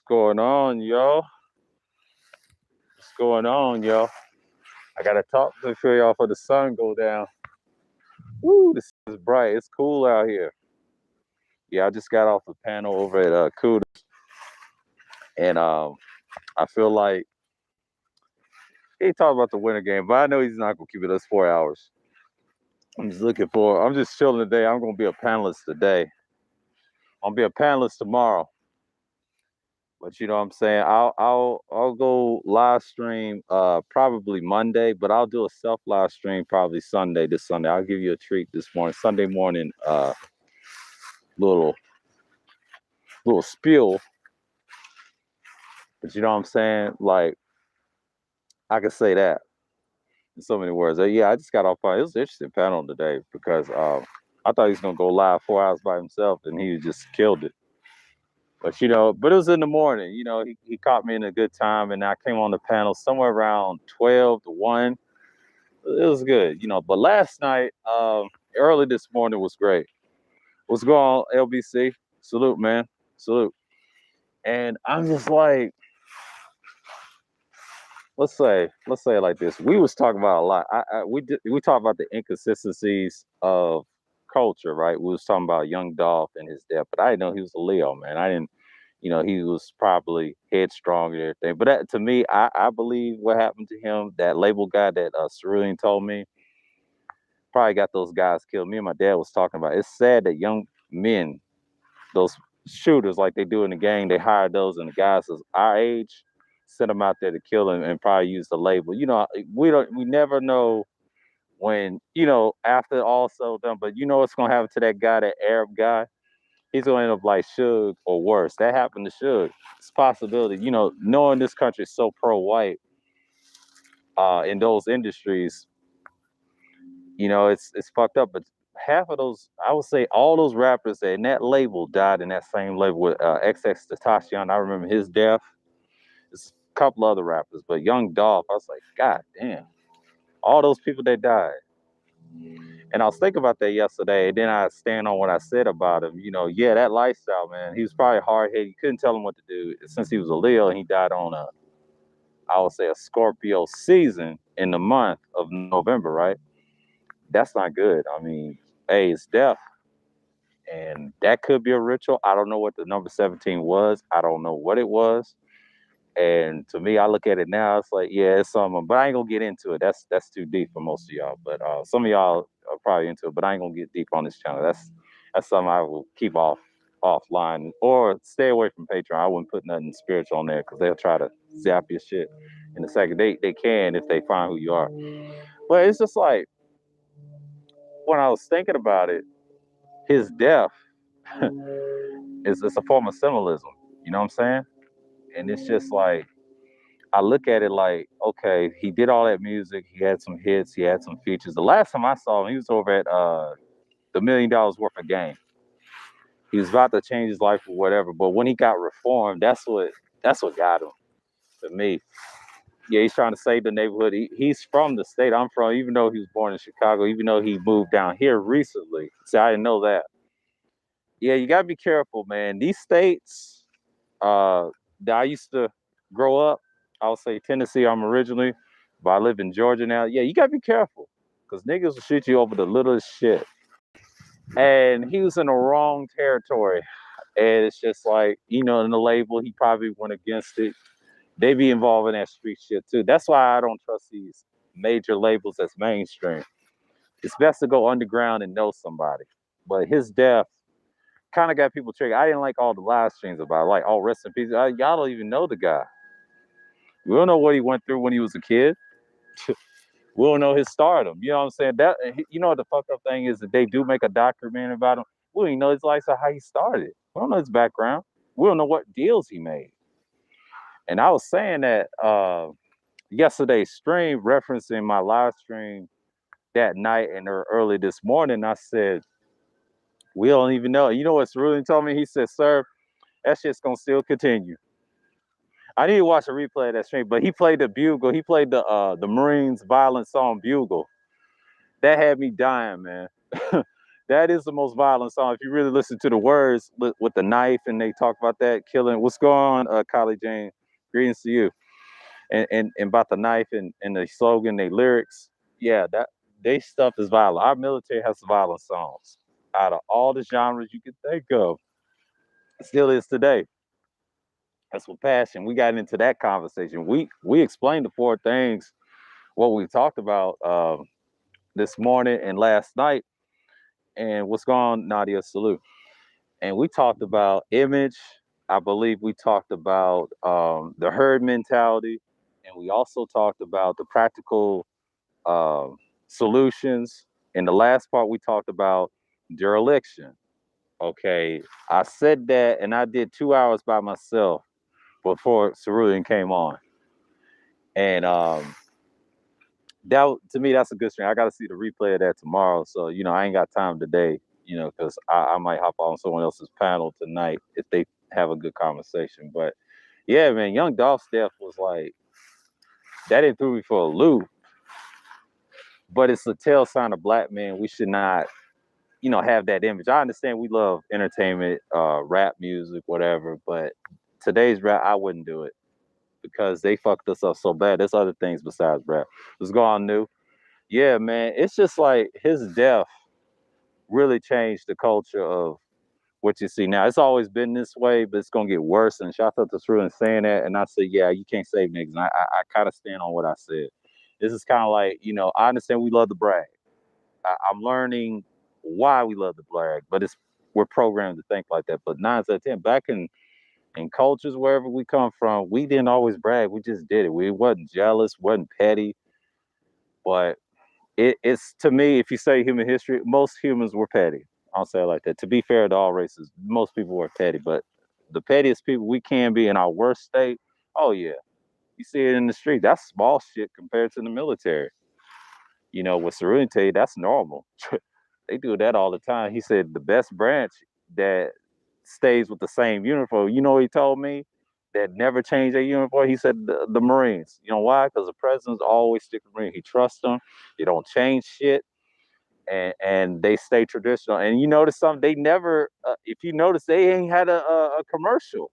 going on, yo? What's going on, yo? I gotta talk to y'all for the sun go down. Woo, this is bright. It's cool out here. Yeah, I just got off the panel over at Cuda, and I feel like he talked about the winter game, but I know he's not gonna keep it us 4 hours. I'm just chilling today. I'm gonna be a panelist today. I'm gonna be a panelist tomorrow. But you know what I'm saying? I'll go live stream probably Monday, but I'll do a self live stream probably this Sunday. I'll give you a treat this morning. Sunday morning little spiel. But you know what I'm saying? Like I could say that in so many words. Yeah, I just got off on it was an interesting panel today because I thought he was gonna go live 4 hours by himself and he just killed it. But it was in the morning. He caught me in a good time and I came on the panel somewhere around 12 to 1. It was good, but last night, early this morning was great. What's going on, LBC? Salute, man. Salute. And I'm just like, let's say it like this. We was talking about a lot. We talked about the inconsistencies of culture, right? We was talking about Young Dolph and his death, but I didn't know he was a Leo, man. I didn't, he was probably headstrong and everything. But to me, I believe what happened to him, that label guy that Cerulean told me, probably got those guys killed. Me and my dad was talking about it. It's sad that young men, those shooters like they do in the gang, they hire those and the guys of our age, send them out there to kill them and probably use the label. We never know when, after all so done, but what's gonna happen to that guy, that Arab guy? He's gonna end up like Suge or worse. That happened to Suge. It's a possibility. Knowing this country is so pro-white in those industries, it's fucked up. But half of those, I would say, all those rappers that in that label died in that same label with XXXTentacion. I remember his death. There's a couple other rappers, but Young Dolph, I was like, God damn, all those people that died. And I was thinking about that yesterday, and then I stand on what I said about him. Yeah, that lifestyle, man. He was probably hard headed. You couldn't tell him what to do since he was a Leo. And he died on I would say, a Scorpio season in the month of November, right? That's not good. I mean, hey, it's death. And that could be a ritual. I don't know what the number 17 was. I don't know what it was. And to me, I look at it now, it's like, yeah, it's something, but I ain't gonna get into it. That's too deep for most of y'all. But some of y'all are probably into it, but I ain't gonna get deep on this channel. That's something I will keep offline or stay away from Patreon. I wouldn't put nothing spiritual on there because they'll try to zap your shit in a second. They can if they find who you are. But it's just like when I was thinking about it, his death is it's a form of symbolism. You know what I'm saying? And it's just like I look at it like, okay, he did all that music, he had some hits, he had some features. The last time I saw him, he was over at the $1 Million Worth of Game. He was about to change his life or whatever, but when he got reformed, that's what got him to me. Yeah, he's trying to save the neighborhood. He's from the state I'm from, even though he was born in Chicago, even though he moved down here recently. See, I didn't know that. Yeah, you gotta be careful, man. These states that I used to grow up, I'll say Tennessee, I'm originally, but I live in Georgia now. Yeah, you gotta be careful. Because niggas will shoot you over the littlest shit. And he was in the wrong territory. And it's just like, in the label, he probably went against it. They be involved in that street shit too. That's why I don't trust these major labels that's mainstream. It's best to go underground and know somebody. But his death kind of got people triggered. I didn't like all the live streams about it. Like, oh, rest in peace. Y'all don't even know the guy. We don't know what he went through when he was a kid. We don't know his stardom. You know what I'm saying? What the fucked up thing is that they do make a documentary about him. We don't even know his life or how he started. We don't know his background. We don't know what deals he made. And I was saying that yesterday's stream, referencing my live stream that night and early this morning, I said, we don't even know. You know what Cerulean told me? He said, sir, that shit's gonna still continue. I need to watch a replay of that stream, but he played the bugle. He played the Marines violent song Bugle. That had me dying, man. That is the most violent song. If you really listen to the words with the knife and they talk about that killing. What's going on, Kylie Jane? Greetings to you. And about the knife and the slogan, they lyrics. Yeah, that they stuff is violent. Our military has violent songs out of all the genres you can think of. It still is today. That's with passion. We got into that conversation. We explained the four things what we talked about this morning and last night. And what's going on, Nadia? Salute. And we talked about image. I believe we talked about the herd mentality, and we also talked about the practical solutions. In the last part, we talked about dereliction. Okay, I said that, and I did 2 hours by myself before Cerulean came on, and that to me that's a good stream. I got to see the replay of that tomorrow, so I ain't got time today. Because I might hop on someone else's panel tonight if they have a good conversation. But yeah, man, Young Dolph's death was like that. It threw me for a loop. But it's a tell sign of black men. We should not, have that image. I understand we love entertainment, rap music, whatever. But today's rap, I wouldn't do it because they fucked us up so bad. There's other things besides rap. Let's go on new. Yeah, man. It's just like his death really changed the culture of what you see now. It's always been this way, but it's gonna get worse. And shout out to True and saying that. And I said, yeah, you can't save niggas. And I kind of stand on what I said. This is kind of like, I understand we love to brag. I'm learning why we love to brag, but we're programmed to think like that. But 9 out of 10, back in cultures wherever we come from, we didn't always brag. We just did it. We wasn't jealous, wasn't petty. But it's to me, if you say human history, most humans were petty. I'll say it like that. To be fair to all races, most people were petty, but the pettiest people we can be in our worst state, oh yeah. You see it in the street. That's small shit compared to the military. With Serenity, that's normal. They do that all the time. He said the best branch that stays with the same uniform. You know what he told me? That never change their uniform. He said the Marines. You know why? Because the president's always stick with Marine. He trusts them. They don't change shit. And they stay traditional. And you notice something, they never, if you notice, they ain't had a commercial.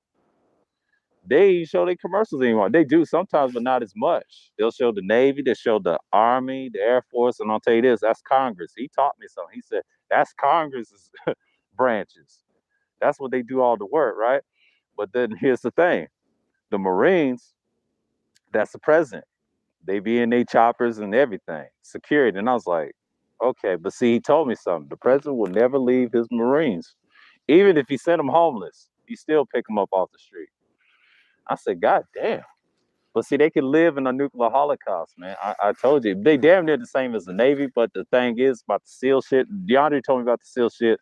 They ain't show their commercials anymore. They do sometimes, but not as much. They'll show the Navy, they'll show the Army, the Air Force, and I'll tell you this, that's Congress. He taught me something. He said, that's Congress's branches. That's what they do all the work, right? But then here's the thing. The Marines, that's the president. They be in their choppers and everything, security. And I was like, okay, but see, he told me something. The president will never leave his Marines. Even if he sent them homeless, he still pick them up off the street. I said, God damn. But see, they can live in a nuclear holocaust, man. I told you. They damn near the same as the Navy, but the thing is about the SEAL shit. DeAndre told me about the SEAL shit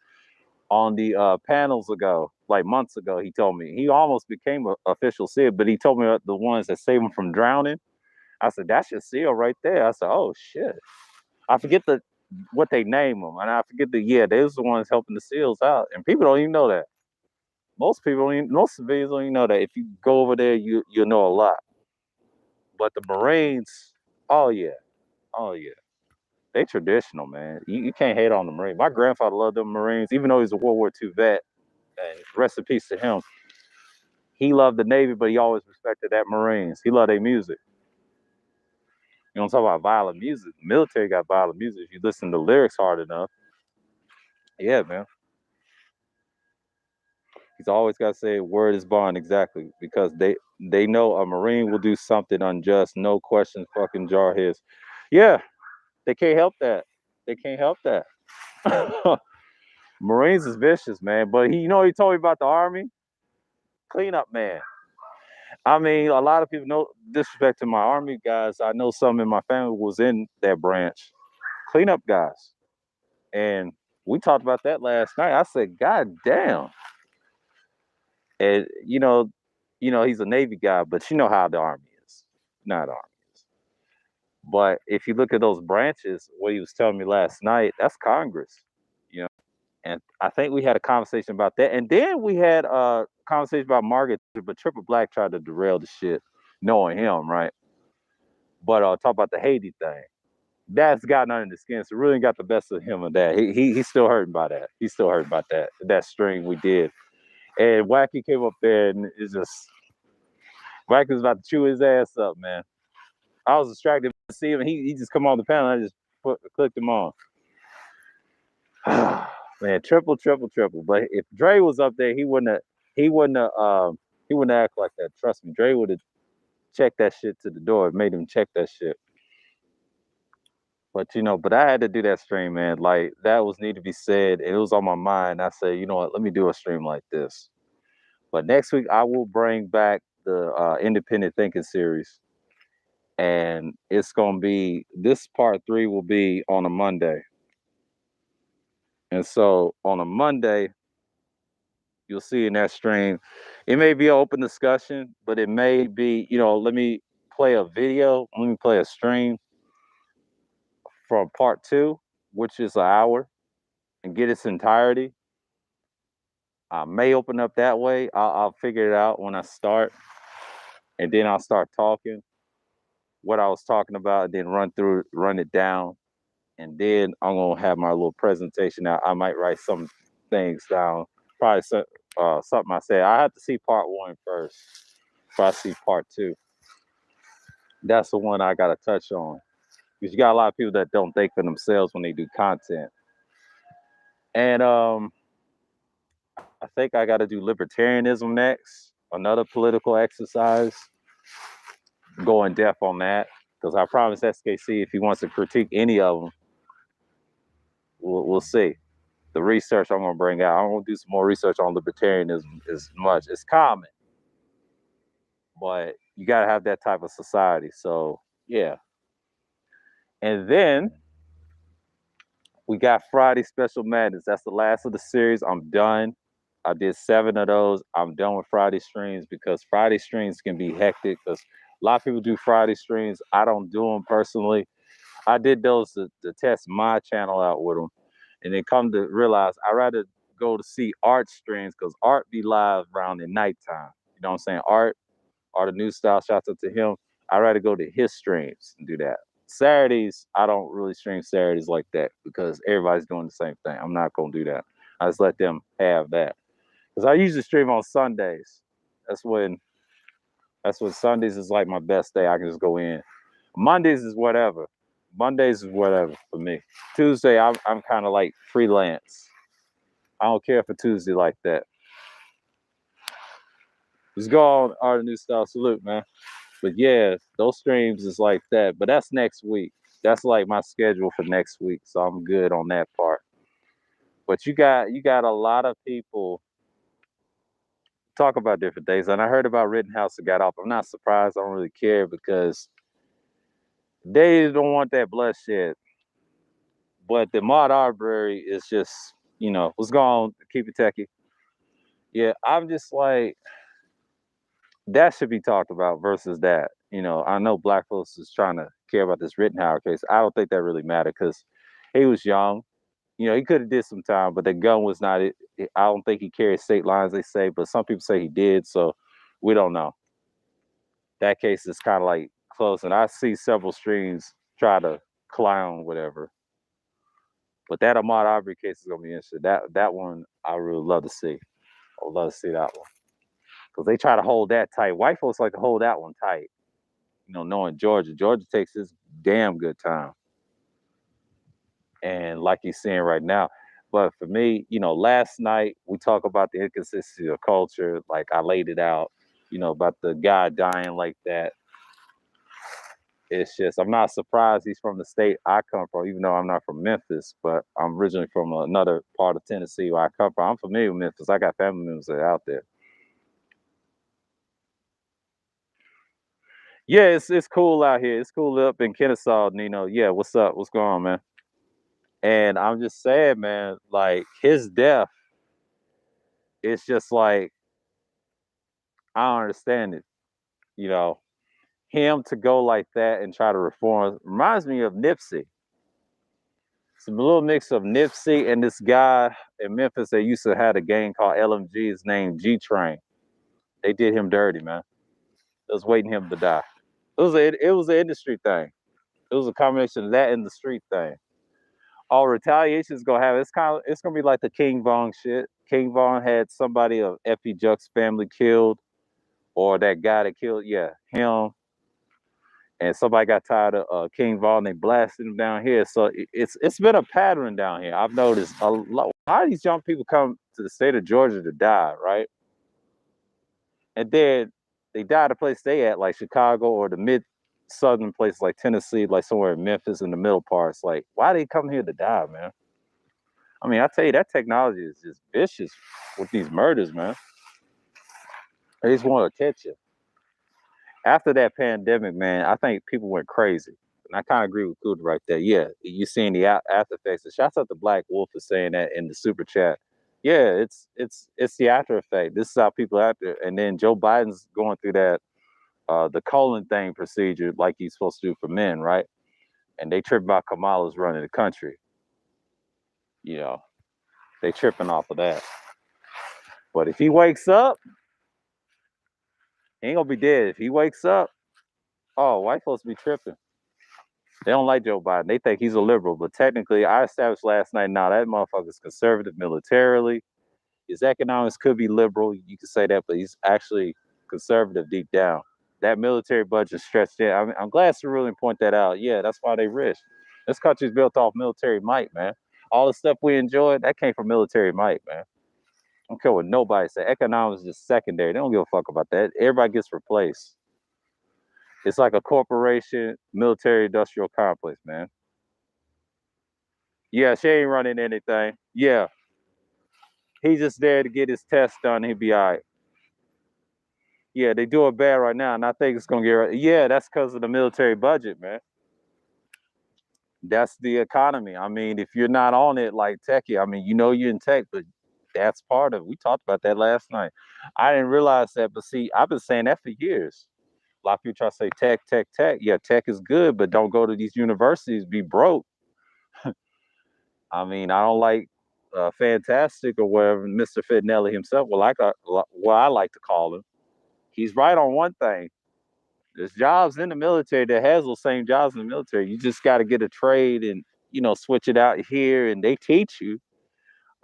on the panels ago, like months ago. He told me. He almost became an official SEAL, but he told me the ones that save him from drowning. I said, that's your SEAL right there. I said, oh, shit. I forget what they name them, and I forget those are the ones helping the SEALs out, and people don't even know that. Most civilians don't even know that. If you go over there, you'll know a lot. But the Marines, oh yeah, they traditional, man. You can't hate on the Marines. My grandfather loved them Marines, even though he's a World War II vet. And rest in peace to him. He loved the Navy, but he always respected that Marines. He loved their music. You know, I'm talking about violent music. The military got violent music. If you listen to lyrics hard enough, yeah, man. He's always got to say word is bond, exactly, because they know a Marine will do something unjust, no questions, fucking jar his. Yeah, they can't help that. They can't help that. Marines is vicious, man. But he told me about the Army cleanup man. I mean, a lot of people know disrespect to my Army guys. I know some in my family was in that branch, cleanup guys, and we talked about that last night. I said, God damn. And he's a Navy guy, but you know how the Army is. Not Army is. But if you look at those branches, what he was telling me last night, that's Congress. And I think we had a conversation about that. And then we had a conversation about Margaret, but Triple Black tried to derail the shit, knowing him, right? But talk about the Haiti thing. that's gotten under the skin. So really got the best of him and that. He's still hurting by that. He's still hurting about that stream we did. And Wacky came up there and it's just Wacky was about to chew his ass up, man. I was distracted to see him and he just come on the panel and I just clicked him on. Man, triple. But if Dre was up there, he wouldn't act like that. Trust me, Dre would have checked that shit to the door, made him check that shit. But but I had to do that stream, man. Like that was need to be said. It was on my mind. I said, you know what? Let me do a stream like this. But next week I will bring back the independent thinking series, and it's gonna be this part 3 will be on a Monday. And so on a Monday, you'll see in that stream, it may be an open discussion, but it may be, let me play a video, let me play a stream from part 2, which is an hour, and get its entirety. I may open up that way. I'll figure it out when I start, and then I'll start talking what I was talking about, and then run it down, and then I'm gonna have my little presentation. Now I might write some things down, probably something I said. I have to see part 1 first before I see part 2. That's the one I gotta touch on because you got a lot of people that don't think for themselves when they do content, and I think I got to do libertarianism next, another political exercise. Go in depth on that because I promised SKC if he wants to critique any of them, we'll see. The research I'm gonna bring out, I'm gonna do some more research on libertarianism as much. It's common, but you gotta have that type of society. So yeah. And then we got Friday Special Madness. That's the last of the series. I'm done. I did 7 of those. I'm done with Friday streams because Friday streams can be hectic because a lot of people do Friday streams. I don't do them personally. I did those to test my channel out with them. And then come to realize I'd rather go to see Art streams because Art be live around at nighttime. You know what I'm saying? Art the new style, shouts out to him. I'd rather go to his streams and do that. Saturdays, I don't really stream Saturdays like that because everybody's doing the same thing. I'm not gonna do that. I just let them have that. Because I usually stream on Sundays. That's when Sundays is like my best day. I can just go in. Mondays is whatever. Mondays is whatever for me. Tuesday, I'm kind of like freelance. I don't care for Tuesday like that. Let's go on Art of New Style. Salute, man. But yeah, those streams is like that. But that's next week. That's like my schedule for next week. So I'm good on that part. But you got a lot of people talk about different things. And I heard about Rittenhouse that got off. I'm not surprised. I don't really care because they don't want that bloodshed. But the Ahmaud Arbery is just, what's going on? Keep it techie. Yeah, I'm just like, that should be talked about versus that. I know black folks is trying to care about this Rittenhouse case. I don't think that really mattered because he was young. He could have did some time, but the gun was not it. I don't think he carried state lines, they say, but some people say he did, so we don't know. That case is kind of like close, and I see several streams try to clown whatever. But that Ahmaud Arbery case is gonna be interesting. That one I really love to see. I would love to see that one because they try to hold that tight. White folks like to hold that one tight. Knowing Georgia takes his damn good time, and like you're seeing right now. But for me, last night we talk about the inconsistency of culture. Like I laid it out, about the guy dying like that. It's just I'm not surprised he's from the state I come from, even though I'm not from Memphis, but I'm originally from another part of Tennessee where I come from. I'm familiar with Memphis. I got family members that are out there. Yeah, it's cool out here. It's cool up in Kennesaw, Nino. Yeah, what's up? What's going on, man? And I'm just saying, man, like his death, it's just like I don't understand it. Him to go like that and try to reform reminds me of Nipsey. It's a little mix of Nipsey and this guy in Memphis that used to have a gang called LMG. His name G Train. They did him dirty, man. They was waiting him to die. It was an industry thing. It was a combination of that and the street thing. All retaliation is gonna have it's gonna be like the King Von shit. King Von had somebody of Effie Juck's family killed, or that guy that killed, yeah, him. And somebody got tired of King Von. They blasted him down here. So it's been a pattern down here. I've noticed a lot of these young people come to the state of Georgia to die, right? And then they die at a place they at, like Chicago or the mid southern places like Tennessee, like somewhere in Memphis in the middle parts. Like, why they come here to die, man? I mean, I tell you, that technology is just vicious with these murders, man. They just want attention. After that pandemic, man, I think people went crazy. And I kind of agree with Kuda right there. Yeah, you seeing the after effects. And shouts out to Black Wolf for saying that in the super chat. Yeah, it's the after effect. This is how people after. And then Joe Biden's going through that the colon thing procedure like he's supposed to do for men, right? And they trip about Kamala's running the country. You know, they tripping off of that. But if he wakes up, he ain't gonna be dead. If he wakes up, oh, white folks be tripping. They don't like Joe Biden. They think he's a liberal. But technically, I established last night, now that motherfucker's conservative militarily. His economics could be liberal. You could say that, but he's actually conservative deep down. That military budget stretched in. I'm glad Cerulean point that out. Yeah, that's why they rich. This country's built off military might, man. All the stuff we enjoyed, that came from military might, man. I don't care what nobody say. Economics is just secondary. They don't give a fuck about that. Everybody gets replaced. It's like a corporation, military industrial complex, man. Yeah, she ain't running anything. Yeah, he's just there to get his test done. He'll be all right. Yeah, they doing bad right now, and I think it's gonna get right. Yeah, that's because of the military budget, man. That's the economy. I mean, if you're not on it like techie, I mean, you know you're in tech, but that's part of it. We talked about that last night. I didn't realize that, but see, I've been saying that for years. A lot of people try to say tech, tech, tech. Yeah, tech is good, but don't go to these universities, be broke. I mean, I don't like Fantastic or whatever, Mr. Fitnelli himself. Well, I like to call him. He's right on one thing. There's jobs in the military that has those same jobs in the military. You just got to get a trade and switch it out here, and they teach you.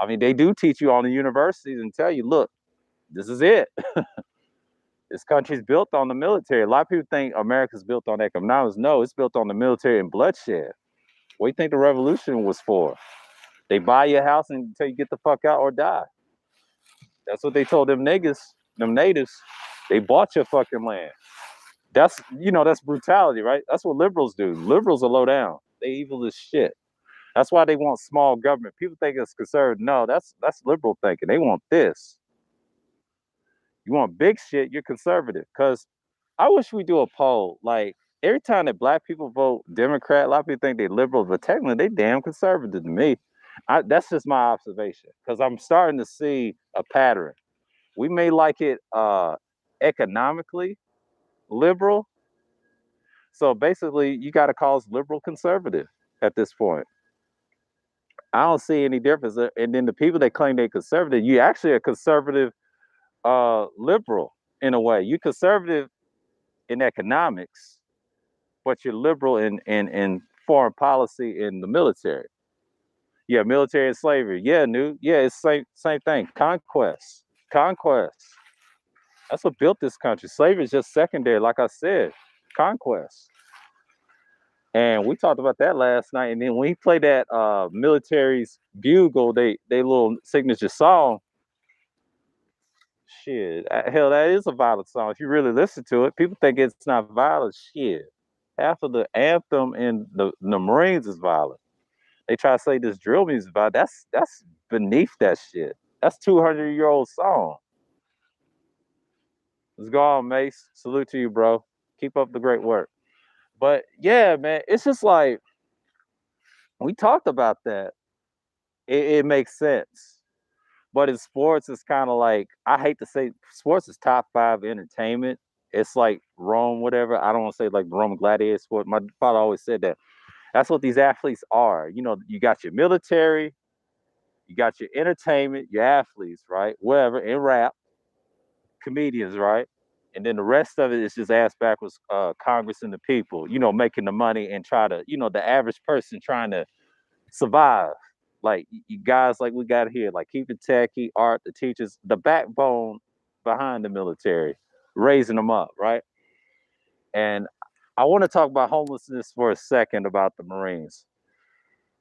I mean, they do teach you on the universities and tell you, look, this is it. This country's built on the military. A lot of people think America's built on economics. No, it's built on the military and bloodshed. What do you think the revolution was for? They buy your house until you get the fuck out or die. That's what they told them niggas, them natives. They bought your fucking land. That's brutality, right? That's what liberals do. Liberals are low down. They evil as shit. That's why they want small government. People think it's conservative. No, that's liberal thinking. They want this. You want big shit, you're conservative. Because I wish we do a poll. Like, every time that black people vote Democrat, a lot of people think they're liberal, but technically they damn conservative to me. That's just my observation. Because I'm starting to see a pattern. We may like it economically liberal. So basically, you got to call us liberal conservative at this point. I don't see any difference. And then the people that claim they're conservative, you actually a conservative liberal in a way. You're conservative in economics, but you're liberal in foreign policy in the military. Yeah, military and slavery. Yeah, Yeah, it's same thing. Conquest. That's what built this country. Slavery is just secondary, like I said. Conquest. And we talked about that last night. And then when he played that military's bugle, they little signature song. Shit, hell, that is a violent song. If you really listen to it, people think it's not violent. Shit, half of the anthem in the Marines is violent. They try to say this drill music is violent. That's beneath that shit. That's 200-year-old song. Let's go on, Mace. Salute to you, bro. Keep up the great work. But yeah, man, it's just like we talked about that. It makes sense. But in sports, it's kind of like, I hate to say sports is top 5 entertainment. It's like Rome, whatever. I don't want to say like the Roman gladiator sport. My father always said that. That's what these athletes are. You got your military, you got your entertainment, your athletes, right? Whatever, in rap, comedians, right? And then the rest of it is just ass backwards Congress and the people, making the money and try to, the average person trying to survive. Like you guys like we got here, like keep it techie, art, the teachers, the backbone behind the military, raising them up, right? And I want to talk about homelessness for a second about the Marines.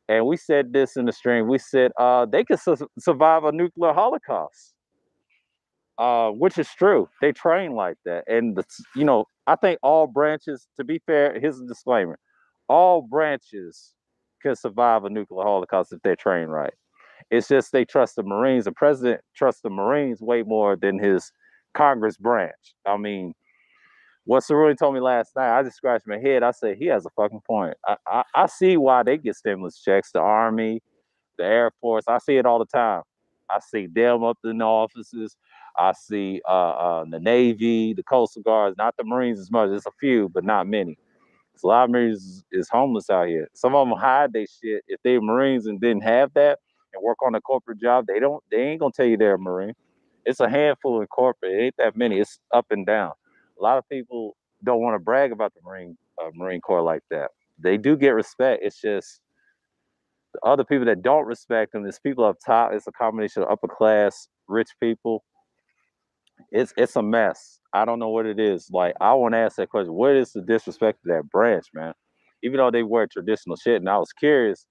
And we said this in the stream. We said they could survive a nuclear holocaust, which is true. They train like that, and I think all branches. To be fair, here's a disclaimer: all branches can survive a nuclear holocaust if they're trained right. It's just they trust the Marines. The president trusts the Marines way more than his Congress branch. I mean, what Cerulli told me last night, I just scratched my head. I said, he has a fucking point. I see why they get stimulus checks, the Army, the Air Force. I see it all the time. I see them up in the offices. I see the Navy, the Coastal Guards, not the Marines as much. It's a few, but not many. So a lot of Marines is homeless out here. Some of them hide their shit. If they're Marines and didn't have that and work on a corporate job, they ain't gonna tell you they're a Marine. It's a handful in corporate. It ain't that many. It's up and down. A lot of people don't want to brag about the Marine Corps like that. They do get respect. It's just the other people that don't respect them. It's people up top. It's a combination of upper class, rich people. It's a mess. I don't know what it is. Like I want to ask that question. What is the disrespect to that branch, man? Even though they wear traditional shit, and I was curious,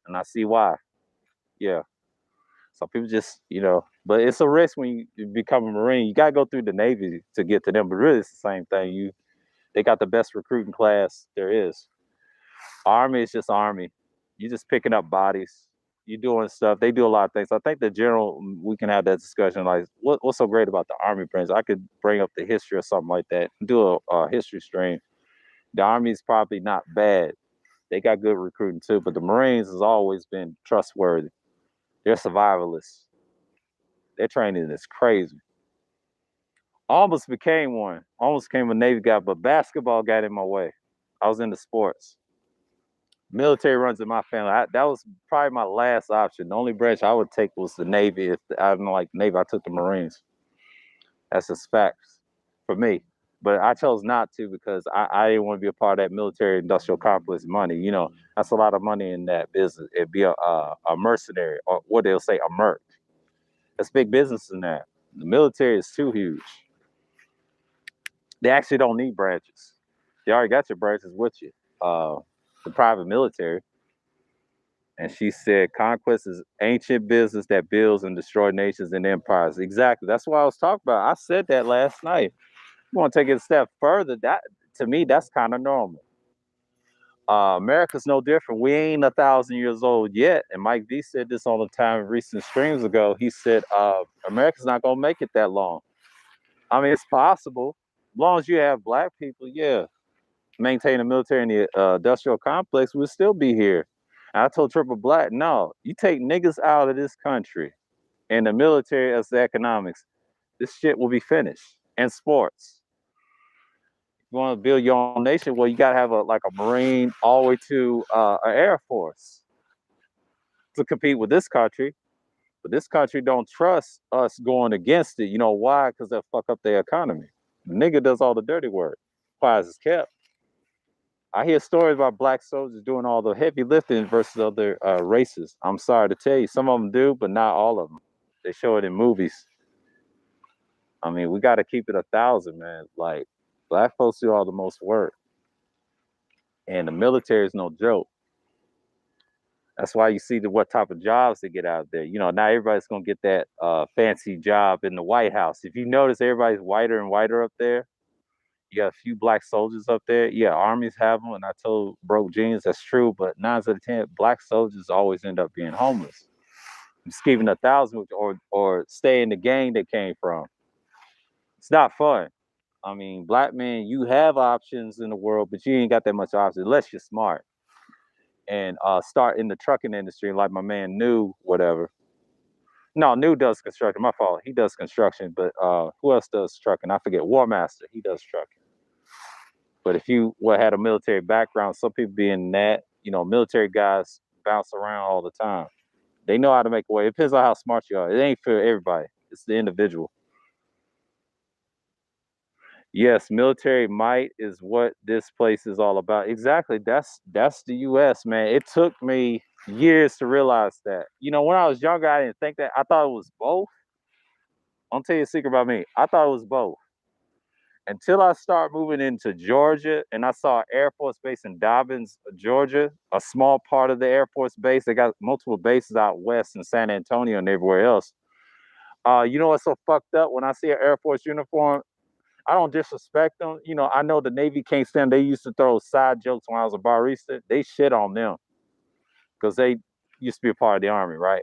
and I see why. Yeah. Some people just, but it's a risk when you become a Marine. You gotta go through the Navy to get to them, but really it's the same thing. They got the best recruiting class there is. Army is just Army. You just picking up bodies. You doing stuff. They do a lot of things. I think the general we can have that discussion. Like, what's so great about the Army branch? I could bring up the history or something like that. Do a history stream. The Army is probably not bad. They got good recruiting too, but the Marines has always been trustworthy. They're survivalists. Their training is crazy. Almost became one. Almost became a Navy guy, but basketball got in my way. I was into sports. Military runs in my family. That was probably my last option. The only branch I would take was the Navy. If I didn't like Navy, I took the Marines. That's just facts for me. But I chose not to because I didn't want to be a part of that military industrial complex money. That's a lot of money in that business. It'd be a mercenary, or what they'll say, a merc. That's big business in that. The military is too huge. They actually don't need branches. You already got your branches with you. The private military. And she said, conquest is ancient business that builds and destroys nations and empires. Exactly. That's what I was talking about. I said that last night. You want to take it a step further? That to me, that's kind of normal. America's no different. We ain't 1,000 years old yet. And Mike V said this all the time in recent streams ago. He said, America's not gonna make it that long. I mean, it's possible. As long as you have black people, yeah, maintain a military in the industrial complex, we'll still be here. And I told Triple Black, no, you take niggas out of this country and the military as the economics, this shit will be finished. And sports. You want to build your own nation? Well, you got to have a Marine all the way to an Air Force to compete with this country. But this country don't trust us going against it. You know why? Because they'll fuck up their economy. The nigga does all the dirty work. Prize is kept. I hear stories about black soldiers doing all the heavy lifting versus other races. I'm sorry to tell you, some of them do, but not all of them. They show it in movies. I mean, we got to keep it 1,000, man. Like, black folks do all the most work, and the military is no joke. That's why you see what type of jobs they get out there. Not everybody's gonna get that fancy job in the White House. If you notice, everybody's whiter and whiter up there. You got a few black soldiers up there. Yeah, armies have them, and I told Broke Genius that's true. But 9 out of 10, black soldiers always end up being homeless. Just keeping 1,000 or stay in the gang they came from. It's not fun. I mean, black men, you have options in the world, but you ain't got that much options unless you're smart. And start in the trucking industry, like my man New, whatever. No, New does construction. My fault. He does construction, but who else does trucking? I forget. War Master. He does trucking. But if you had a military background, some people be in that, military guys bounce around all the time. They know how to make a way. It depends on how smart you are. It ain't for everybody. It's the individual. Yes, military might is what this place is all about. Exactly. That's the US, man. It took me years to realize that. When I was younger, I didn't think that. I thought it was both. I'll tell you a secret about me. I thought it was both. Until I start moving into Georgia and I saw Air Force Base in Dobbins, Georgia, a small part of the Air Force Base. They got multiple bases out west in San Antonio and everywhere else. You know what's so fucked up? When I see an Air Force uniform, I don't disrespect them. I know the Navy can't stand. They used to throw side jokes when I was a barista. They shit on them because they used to be a part of the Army, right?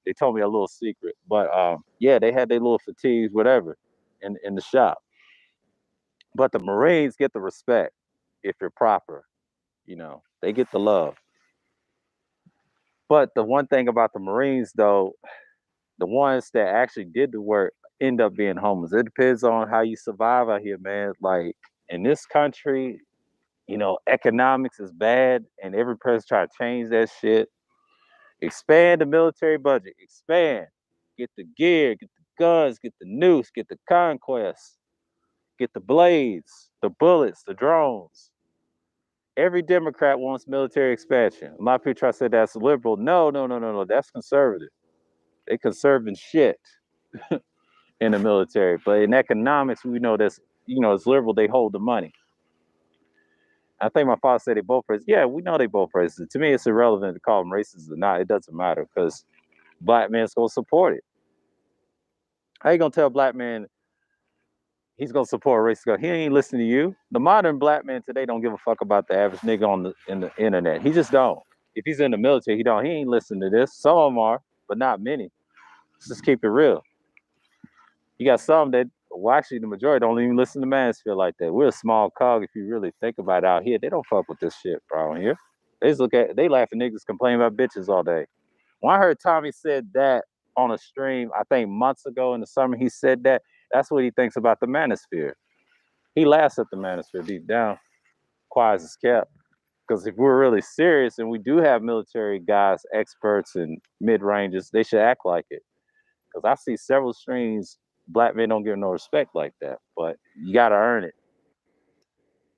They told me a little secret, but yeah, they had their little fatigues, whatever, in the shop. But the Marines get the respect if you're proper. They get the love. But the one thing about the Marines, though, the ones that actually did the work end up being homeless. It depends on how you survive out here, man. Like in this country, economics is bad, and every person try to change that shit. Expand the military budget. Expand. Get the gear. Get the guns. Get the nukes. Get the conquests. Get the blades. The bullets. The drones. Every Democrat wants military expansion. A lot of people try to say that's liberal. No, no, no, no, no. That's conservative. They conserving shit in the military. But in economics, we know that's it's liberal. They hold the money. I think my father said they both racist. Yeah, we know they both racist. To me, it's irrelevant to call them racist or not. It doesn't matter because black man's gonna support it. How you gonna tell a black man he's gonna support a racist guy? He ain't listening to you. The modern black man today don't give a fuck about the average nigga in the internet. He just don't. If he's in the military, he don't. He ain't listening to this. Some of them are, but not many. Let's just keep it real. You got some that, well, actually, the majority don't even listen to Mansfield like that. We're a small cog if you really think about it out here. They don't fuck with this shit, bro. Here, they laugh at niggas complain about bitches all day. When I heard Tommy said that on a stream, I think months ago in the summer, he said that. That's what he thinks about the manosphere. He laughs at the manosphere deep down, quiet as kept. Because if we're really serious and we do have military guys, experts, and mid ranges, they should act like it. Because I see several streams, black men don't get no respect like that. But you got to earn it.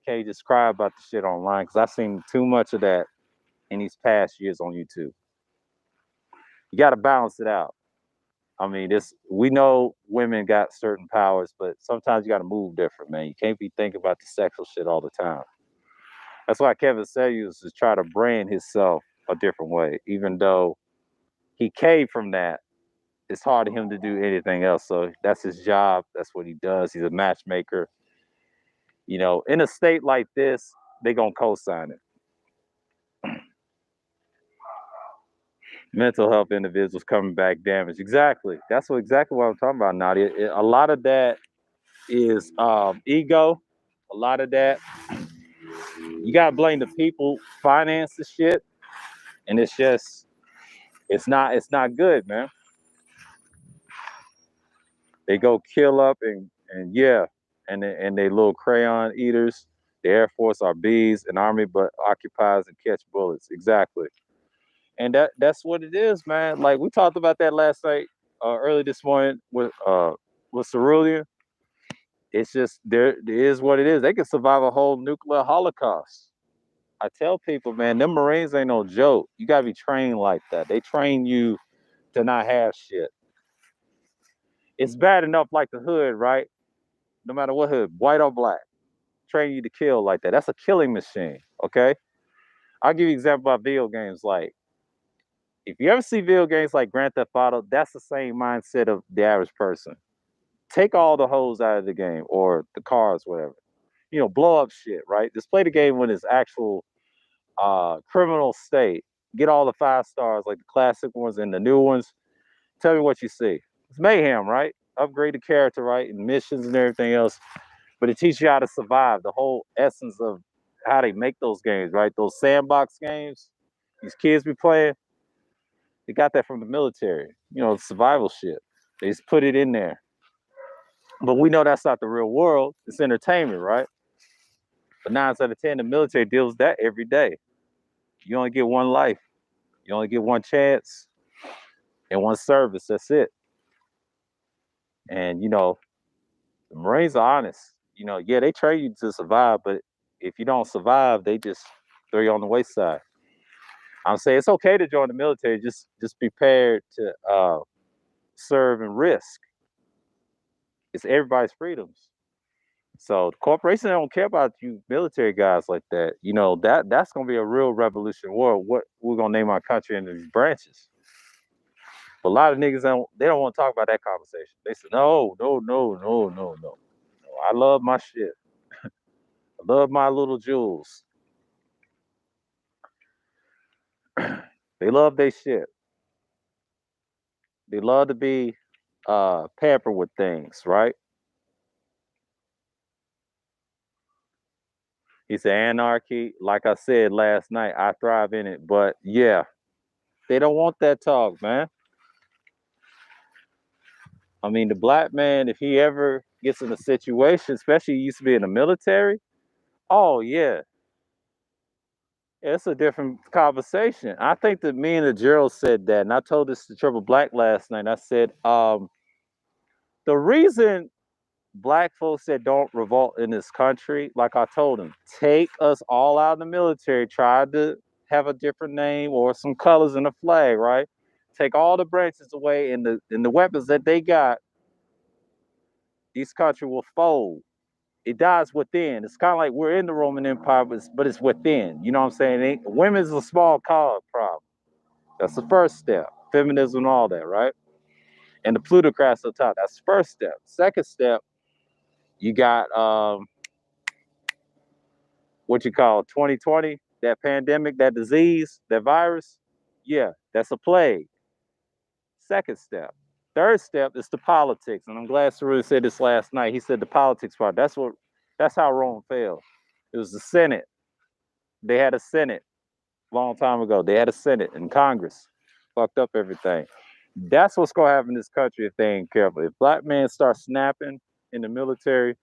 Can't just cry about the shit online. Because I've seen too much of that in these past years on YouTube. You got to balance it out. I mean, we know women got certain powers, but sometimes you got to move different, man. You can't be thinking about the sexual shit all the time. That's why Kevin Samuels is trying to brand himself a different way, even though he came from that. It's hard for him to do anything else. So that's his job. That's what he does. He's a matchmaker. In a state like this, they gonna co-sign it. Mental health individuals coming back damaged. Exactly. That's exactly what I'm talking about, Nadia. A lot of that is ego. A lot of that, you gotta blame the people finance the shit, and it's not good, man. They go kill up and yeah, and they little crayon eaters. The Air Force are bees, an army but occupies and catch bullets. Exactly, and that's what it is, man. Like we talked about that last night, early this morning with Cerulean. It's just there. It is what it is. They can survive a whole nuclear holocaust. I tell people, man, them Marines ain't no joke. You gotta be trained like that. They train you to not have shit. It's bad enough like the hood, right? No matter what hood, white or black, train you to kill like that. That's a killing machine. Okay. I'll give you an example about video games. Like, if you ever see video games like Grand Theft Auto, that's the same mindset of the average person. Take all the hoes out of the game or the cars, whatever. Blow up shit, right? Just play the game when it's actual criminal state. Get all the 5 stars, like the classic ones and the new ones. Tell me what you see. It's mayhem, right? Upgrade the character, right? And missions and everything else. But it teaches you how to survive. The whole essence of how they make those games, right? Those sandbox games these kids be playing, they got that from the military. Survival shit. They just put it in there. But we know that's not the real world. It's entertainment, right? But 9 out of 10, the military deals with that every day. You only get one life. You only get one chance and one service. That's it. And the Marines are honest. Yeah, they train you to survive, but if you don't survive, they just throw you on the wayside. I'm saying it's okay to join the military. Just prepared to serve and risk. It's everybody's freedoms. So the corporation don't care about you military guys like that. That's gonna be a real revolution war. What we're gonna name our country into these branches. But a lot of niggas don't want to talk about that conversation. They say, no, no, no, no, no, no. I love my shit. I love my little jewels. They love their shit. They love to be pampered with things, right? He said anarchy. Like I said last night, I thrive in it. But yeah, they don't want that talk, man. I mean, the black man, if he ever gets in a situation, especially he used to be in the military, oh yeah, it's a different conversation. I think that me and the Gerald said that, and I told this to Triple Black last night. I said, the reason black folks said don't revolt in this country, like I told them, take us all out of the military, try to have a different name or some colors in the flag, right? Take all the branches away and the weapons that they got, this country will fold. It dies within. It's kind of like we're in the Roman Empire, but it's within. You know what I'm saying? Women's a small cog problem. That's the first step. Feminism and all that, right? And the plutocrats on top. That's the first step. Second step, you got what you call 2020, that pandemic, that disease, that virus. Yeah, that's a plague. Second step. Third step is the politics. And I'm glad Cerulli said this last night. He said the politics part. That's how Rome fell. It was the Senate. They had a Senate a long time ago. They had a Senate and Congress. Fucked up everything. That's what's gonna happen in this country if they ain't careful. If black men start snapping in the military,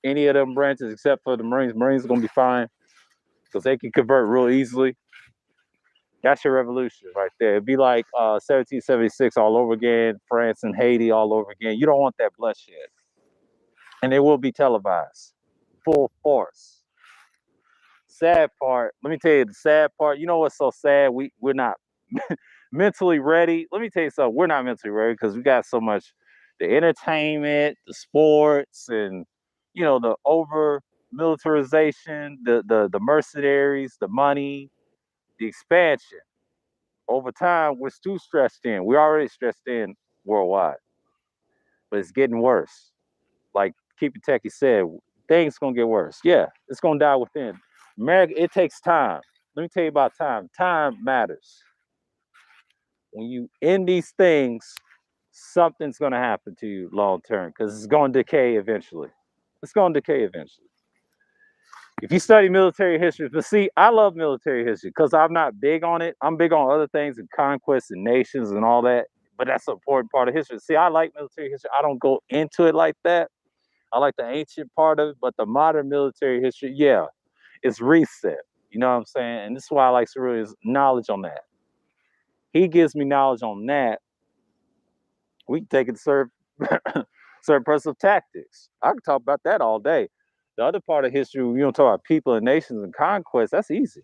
any of them branches except for the Marines are gonna be fine because they can convert real easily. That's your revolution right there. It'd be like 1776 all over again, France and Haiti all over again. You don't want that bloodshed. And it will be televised, full force. Sad part, let me tell you the sad part. You know what's so sad? We're not mentally ready. Let me tell you something. We're not mentally ready because we got so much the entertainment, the sports, and the over militarization, the mercenaries, the money, the expansion. Over time, we're too stressed in. We're already stressed in worldwide, but it's getting worse. Like Keep It Techie said, things gonna get worse. Yeah, it's gonna die within. America, it takes time. Let me tell you about time. Time matters. When you end these things, something's gonna happen to you long term because it's gonna decay eventually. It's gonna decay eventually. If you study military history, but see, I love military history because I'm not big on it. I'm big on other things and conquests and nations and all that. But that's an important part of history. See, I like military history. I don't go into it like that. I like the ancient part of it, but the modern military history, yeah, it's reset. You know what I'm saying? And this is why I like Cerulli's knowledge on that. He gives me knowledge on that. We can take it to certain personal tactics. I can talk about that all day. The other part of history, you don't talk about people and nations and conquest, that's easy.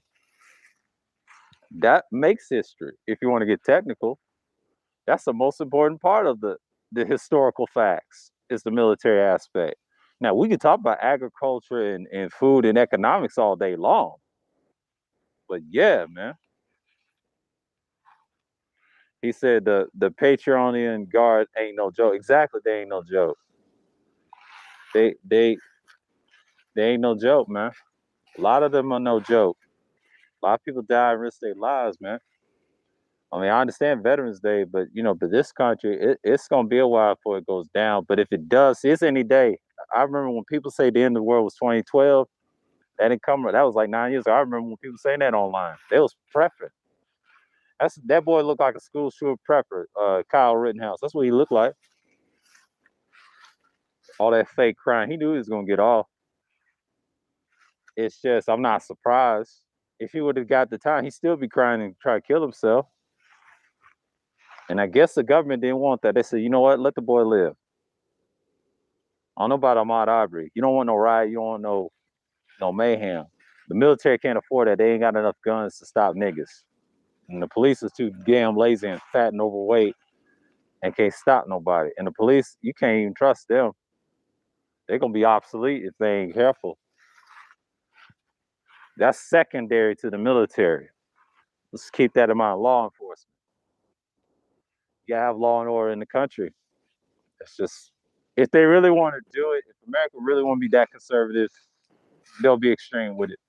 That makes history. If you want to get technical, that's the most important part of the historical facts is the military aspect. Now we can talk about agriculture and food and economics all day long. But yeah, man. He said the Patreonian guard ain't no joke. Exactly, they ain't no joke. They ain't no joke, man. A lot of them are no joke. A lot of people die and risk their lives, man. I mean, I understand Veterans Day, but but this country, it's gonna be a while before it goes down. But if it does, it's any day. I remember when people say the end of the world was 2012. That didn't come. That was like 9 years ago. I remember when people saying that online. They was prepping. That boy looked like a school shooter prepper. Kyle Rittenhouse. That's what he looked like. All that fake crying. He knew he was gonna get off. It's just I'm not surprised. If he would have got the time, he'd still be crying and try to kill himself. And I guess the government didn't want that. They said, you know what? Let the boy live. I don't know about Ahmaud Arbery. You don't want no riot. You don't want no mayhem. The military can't afford that. They ain't got enough guns to stop niggas. And the police is too damn lazy and fat and overweight and can't stop nobody. And the police, you can't even trust them. They're gonna be obsolete if they ain't careful. That's secondary to the military. Let's keep that in mind. Law enforcement. You gotta have law and order in the country. It's just if they really want to do it, if America really want to be that conservative, they'll be extreme with it.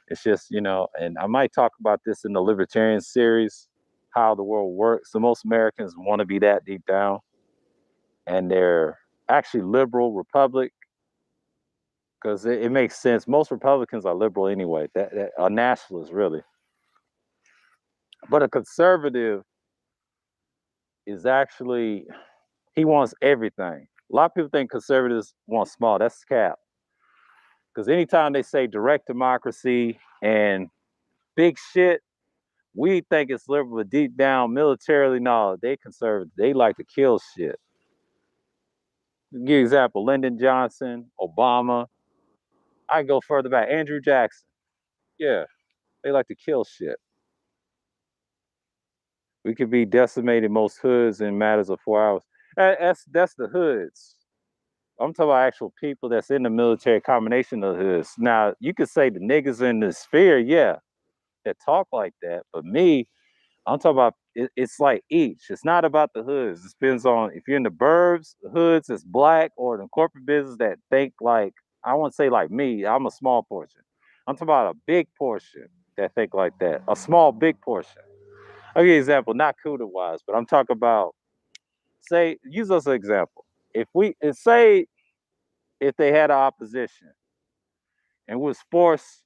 It's just, and I might talk about this in the libertarian series, how the world works. So most Americans want to be that deep down, and they're actually liberal republic because it makes sense. Most Republicans are liberal anyway. That are nationalists really, but a conservative is actually he wants everything. A lot of people think conservatives want small. That's cap. Because anytime they say direct democracy and big shit, we think it's liberal, but deep down, militarily, no, they conservative. They like to kill shit. Give you an example: Lyndon Johnson, Obama. I go further back. Andrew Jackson. Yeah, they like to kill shit. We could be decimating most hoods in matters of 4 hours. That's the hoods. I'm talking about actual people that's in the military combination of hoods. Now, you could say the niggas in the sphere, yeah, that talk like that. But me, I'm talking about it's like each. It's not about the hoods. It depends on if you're in the burbs, the hoods is black, or the corporate business that think like, I won't say like me, I'm a small portion. I'm talking about a big portion that think like that. A small, big portion. I'll give you an example, not CUDA wise, but I'm talking about, say, use us as an example. Say if they had an opposition and was forced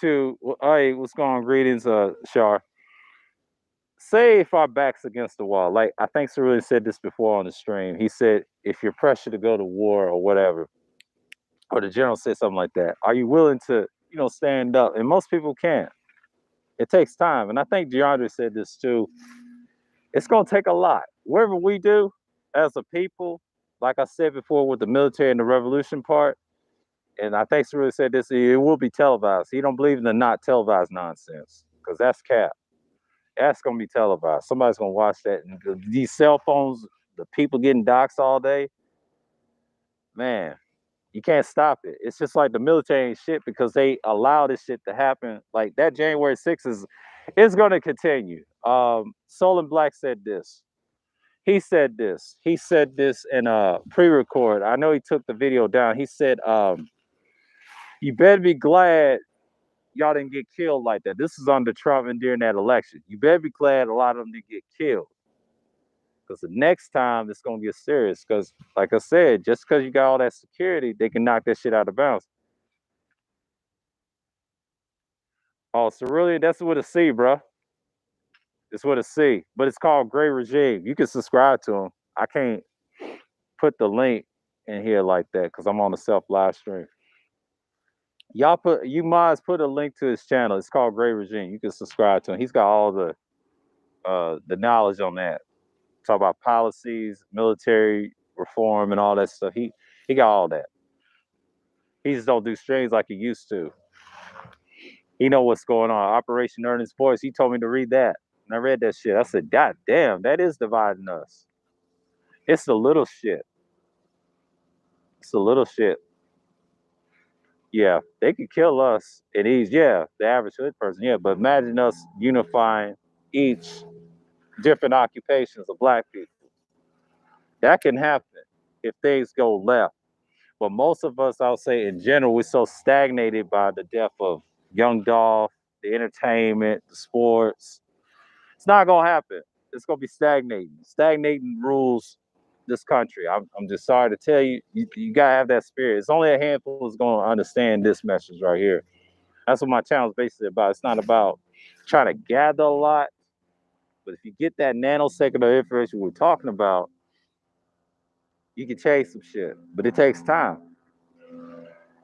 to, hey, what's going on? Greetings, Shar. Say if our back's against the wall, like I think Cerulean said this before on the stream. He said, if you're pressured to go to war or whatever, or the general said something like that, are you willing to, stand up? And most people can't. It takes time. And I think DeAndre said this too. It's going to take a lot. Whatever we do as a people, like I said before with the military and the revolution part, and I think Cerulean said this, it will be televised. He don't believe in the not televised nonsense because that's cap. That's gonna be televised. Somebody's gonna watch that. And these cell phones, the people getting doxxed all day, man, you can't stop it. It's just like the military ain't shit because they allow this shit to happen. Like that January 6th is gonna continue. Solon Black said this. He said this. He said this in a pre-record. I know he took the video down. He said, you better be glad y'all didn't get killed like that. This is under Trump and during that election. You better be glad a lot of them didn't get killed. Because the next time it's gonna get serious. Because, like I said, just because you got all that security, they can knock that shit out of bounds. Oh, Cerulean, that's with a C, bro. It's with a C, but it's called Gray Regime. You can subscribe to him. I can't put the link in here like that because I'm on the self live stream. You mods put a link to his channel. It's called Gray Regime. You can subscribe to him. He's got all the knowledge on that. Talk about policies, military reform, and all that stuff. He got all that. He just don't do streams like he used to. He know what's going on. Operation Earnest Voice. He told me to read that, and I read that shit. I said, God damn, that is dividing us. It's the little shit. It's the little shit. Yeah, they could kill us at ease. Yeah, the average hood person. Yeah, but imagine us unifying each different occupations of black people. That can happen if things go left. But most of us, I'll say in general, we're so stagnated by the death of Young Dolph, the entertainment, the sports. It's not gonna happen. It's gonna be stagnating. Stagnating rules this country. I'm just sorry to tell you, you gotta have that spirit. It's only a handful that's gonna understand this message right here. That's what my channel is basically about. It's not about trying to gather a lot, but if you get that nanosecond of information we're talking about, you can change some shit. But it takes time.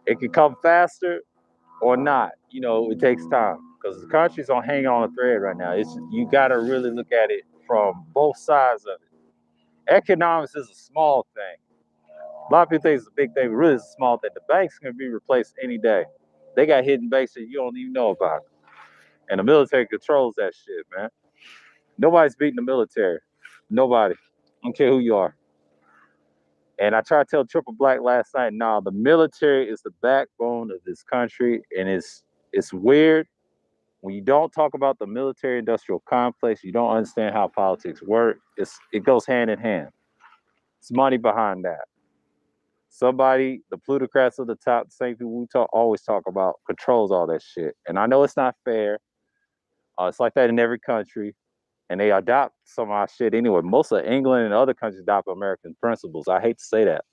It can come faster or not. It takes time because the country's on hanging on a thread right now. You got to really look at it from both sides of it. Economics is a small thing. A lot of people think it's a big thing, but really it's a small thing. The banks can be replaced any day. They got hidden banks that you don't even know about. And the military controls that shit, man. Nobody's beating the military. Nobody. I don't care who you are. And I tried to tell Triple Black last night, nah, the military is the backbone of this country. And it's weird. When you don't talk about the military industrial complex, you don't understand how politics work. It goes hand in hand. It's money behind that. Somebody, the plutocrats of the top, the same people we always talk about, controls all that shit. And I know it's not fair. It's like that in every country. And they adopt some of our shit anyway. Most of England and other countries adopt American principles. I hate to say that.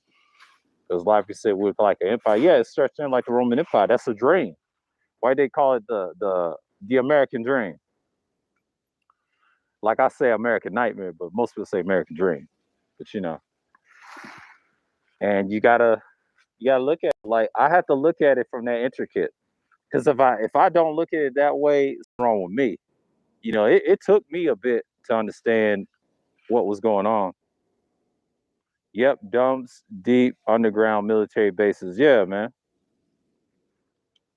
Because a lot of people say we're like an empire. Yeah, it's stretched in like the Roman Empire. That's a dream. Why they call it the American dream? Like I say American nightmare, but most people say American dream. But and you gotta look at it. Like I have to look at it from that intricate. Because if I don't look at it that way, it's wrong with me. It took me a bit to understand what was going on. Yep, dumps, deep underground military bases. Yeah, man.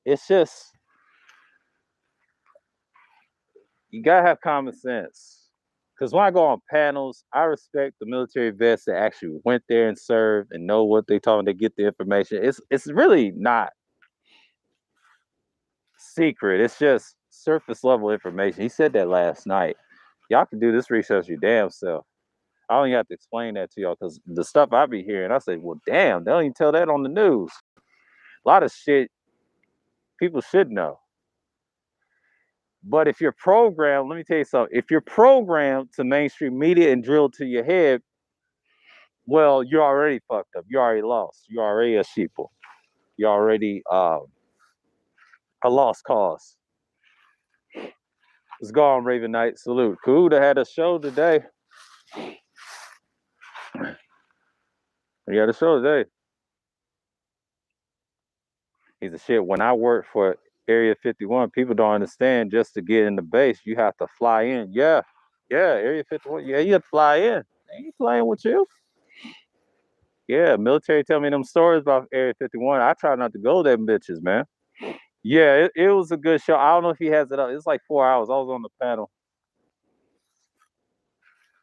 It's just you gotta have common sense. Because when I go on panels, I respect the military vets that actually went there and served and know what they're talking. They get the information. It's really not secret. It's just surface level information. He said that last night. Y'all can do this research your damn self. I don't even have to explain that to y'all because the stuff I be hearing, I say, well, damn, they don't even tell that on the news. A lot of shit people should know. But if you're programmed, let me tell you something. If you're programmed to mainstream media and drilled to your head, well, you're already fucked up. You already lost. You're already a sheeple. You're already a lost cause. Let's go on, Raven Knight. Salute. Kuda had a show today. He had a show today. He's a shit. When I worked for Area 51, people don't understand just to get in the base, you have to fly in. Yeah. Yeah, Area 51. Yeah, you have to fly in. They ain't playing with you. Yeah, military tell me them stories about Area 51. I try not to go there, bitches, man. Yeah, it was a good show. I don't know if he has it up. It's like 4 hours. I was on the panel.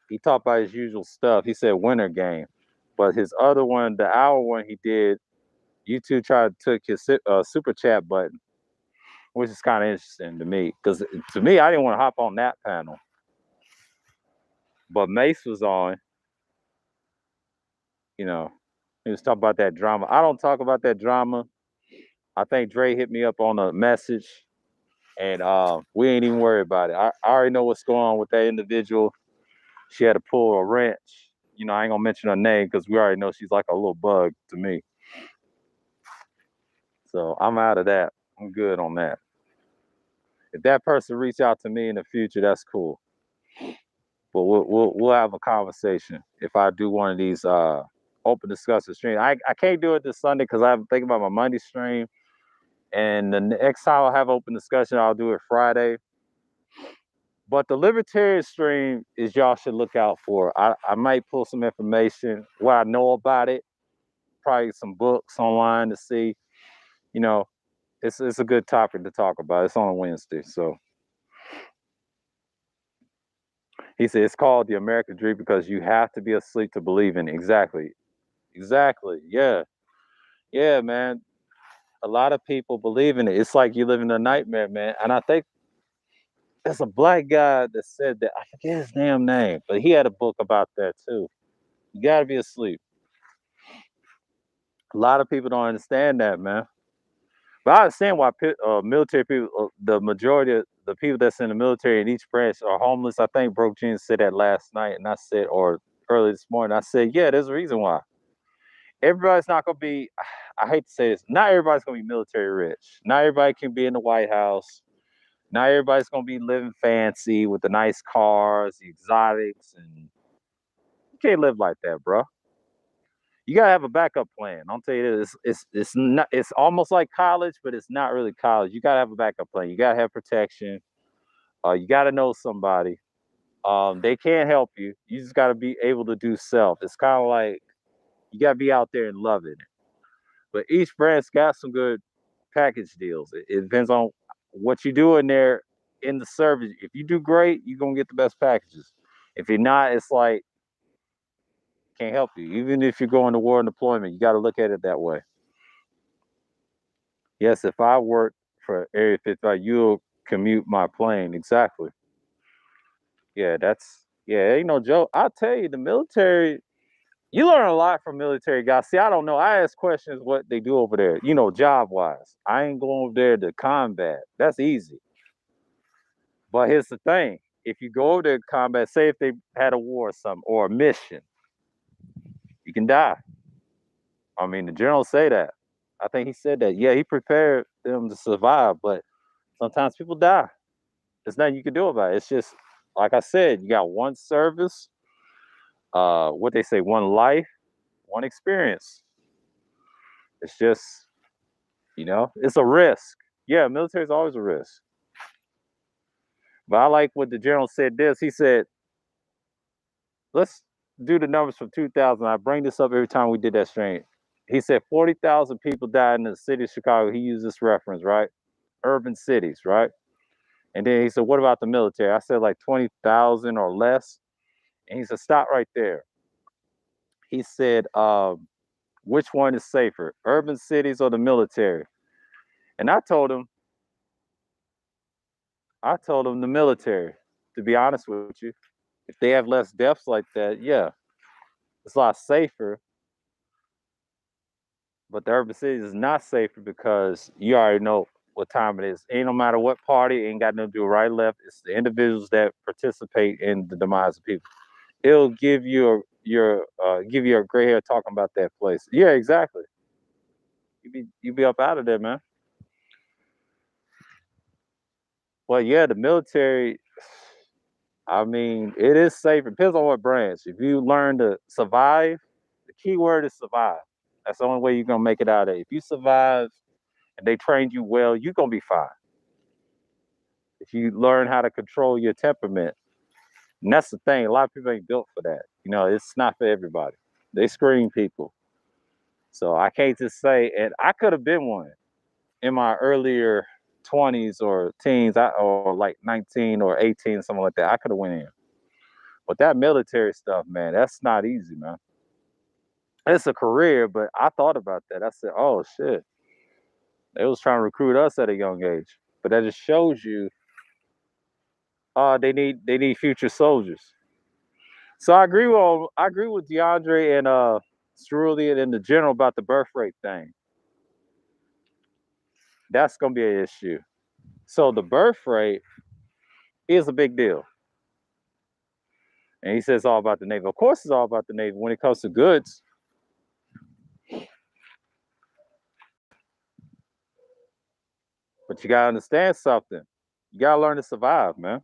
He talked about his usual stuff. He said winter game. But his other one, the hour one he did, YouTube tried to took his super chat button, which is kind of interesting to me. Because to me, I didn't want to hop on that panel. But Mace was on. He was talking about that drama. I don't talk about that drama. I think Dre hit me up on a message, and we ain't even worried about it. I already know what's going on with that individual. She had to pull a wrench. I ain't gonna mention her name because we already know she's like a little bug to me. So I'm out of that. I'm good on that. If that person reach out to me in the future, that's cool. But we'll have a conversation if I do one of these open discussion streams. I can't do it this Sunday because I'm thinking about my Monday stream. And the next time I'll have open discussion, I'll do it Friday. But the libertarian stream is y'all should look out for. I might pull some information, what I know about it, probably some books online to see. It's a good topic to talk about. It's on Wednesday, so he said it's called the American Dream because you have to be asleep to believe in it. Exactly. Yeah, yeah, man. A lot of people believe in it. It's like you live in a nightmare, man. And I think there's a black guy that said that. I forget his damn name, but he had a book about that too. You gotta be asleep. A lot of people don't understand that, man. But I understand why military people, the majority of the people that's in the military in each branch are homeless. I think Broke Jeans said that last night, and I said, or early this morning, I said, yeah, there's a reason why. Everybody's not gonna be. I hate to say this. Not everybody's gonna be military rich. Not everybody can be in the White House. Not everybody's gonna be living fancy with the nice cars, the exotics, and you can't live like that, bro. You gotta have a backup plan. I'll tell you this. It's not. It's almost like college, but it's not really college. You gotta have a backup plan. You gotta have protection. You gotta know somebody. They can't help you. You just gotta be able to do self. It's kind of like You gotta be out there and loving it. But each brand's got some good package deals. It depends on what you do in there in the service. If you do great, you're gonna get the best packages. If you're not, it's like can't help you. Even if you're going to war and deployment, you got to look at it that way. Yes, if I work for Area 55, you'll commute my plane. Exactly. Yeah, ain't no joke. I'll tell you, the military, you learn a lot from military guys. See, I don't know. I ask questions what they do over there, job wise. I ain't going over there to combat. That's easy. But here's the thing. If you go over there to combat, say if they had a war or something or a mission, you can die. I mean, the generals say that. I think he said that. Yeah, he prepared them to survive, but sometimes people die. There's nothing you can do about it. It's just like I said, you got one service, what they say, one life, one experience. It's just, it's a risk. Yeah, military is always a risk. But I like what the general said this. He said, let's do the numbers from 2000. I bring this up every time we did that stream. He said 40,000 people died in the city of Chicago. He used this reference, right? Urban cities, right? And then he said, what about the military? I said like 20,000 or less. And he said, stop right there. He said, which one is safer, urban cities or the military? And I told him the military, to be honest with you. If they have less deaths like that, yeah, it's a lot safer. But the urban cities is not safer because you already know what time it is. Ain't no matter what party, ain't got nothing to do right, left. It's the individuals that participate in the demise of people. It'll give you a gray hair talking about that place. Yeah, exactly. You be up out of there, man. Well, yeah, the military. I mean, it is safe. It depends on what branch. If you learn to survive, the key word is survive. That's the only way you're gonna make it out of it. If you survive and they trained you well, you're gonna be fine. If you learn how to control your temperament, and that's the thing, a lot of people ain't built for that. It's not for everybody. They screen people. So I can't just say, and I could have been one in my earlier 20s or teens, or like 19 or 18, something like that. I could have went in. But that military stuff, man, that's not easy, man. It's a career, but I thought about that. I said, oh shit. They was trying to recruit us at a young age. But that just shows you they need future soldiers. So I agree with DeAndre and Cerulean and the general about the birth rate thing. That's gonna be an issue. So the birth rate is a big deal. And he says all about the Navy. Of course, it's all about the Navy when it comes to goods. But you gotta understand something. You gotta learn to survive, man.